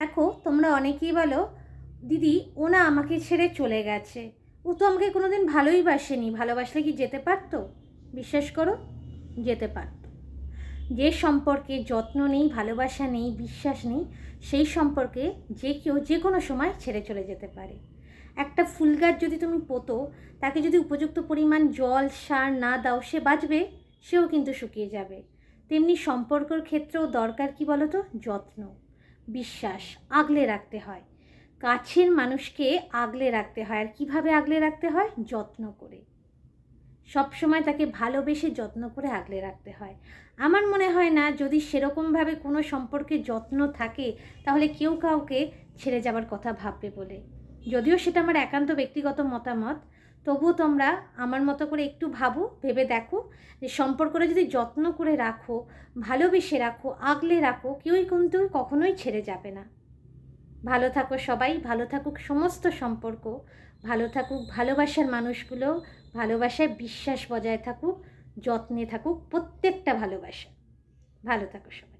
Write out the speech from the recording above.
দেখো, তোমরা অনেকেই বলো, দিদি ও না আমাকে ছেড়ে চলে গেছে, ও তো আমাকে কোনোদিন ভালোই বাসেনি, ভালোবাসলে কি যেতে পারতো? বিশ্বাস করো, যেতে পারতো। যে সম্পর্কে যত্ন নেই, ভালোবাসা নেই, বিশ্বাস নেই, সেই সম্পর্কে যে কেউ যে কোনো সময় ছেড়ে চলে যেতে পারে। একটা ফুল গাছ যদি তুমি পোতো, তাকে যদি উপযুক্ত পরিমাণ জল সার না দাও, সে বাঁচবে, সেও কিন্তু শুকিয়ে যাবে। তেমনি সম্পর্কর ক্ষেত্রেও দরকার কি বলো তো? যত্ন, বিশ্বাস আগলে রাখতে হয়। কাছের মানুষকে আগলে রাখতে হয়। আর কীভাবে আগলে রাখতে হয়? যত্ন করে, সবসময় তাকে ভালোবেসে যত্ন করে আগলে রাখতে হয়। আমার মনে হয় না যদি সেরকমভাবে কোনো সম্পর্কে যত্ন থাকে, তাহলে কেউ কাউকে ছেড়ে যাবার কথা ভাববে বলে। যদিও সেটা আমার একান্ত ব্যক্তিগত মতামত, তবুও তোমরা আমার মতো করে একটু ভাবো, ভেবে দেখো যে সম্পর্কটা যদি যত্ন করে রাখো, ভালোবেসে রাখো, আগলে রাখো, কেউই কিন্তু কখনোই ছেড়ে যাবে না। ভালো থাকো সবাই, ভালো থাকুক সমস্ত সম্পর্ক, ভালো থাকুক ভালোবাসার মানুষগুলো, ভালোবাসায় বিশ্বাস বজায় থাকুক, যত্নে থাকুক প্রত্যেকটা ভালোবাসা। ভালো থাকো সবাই।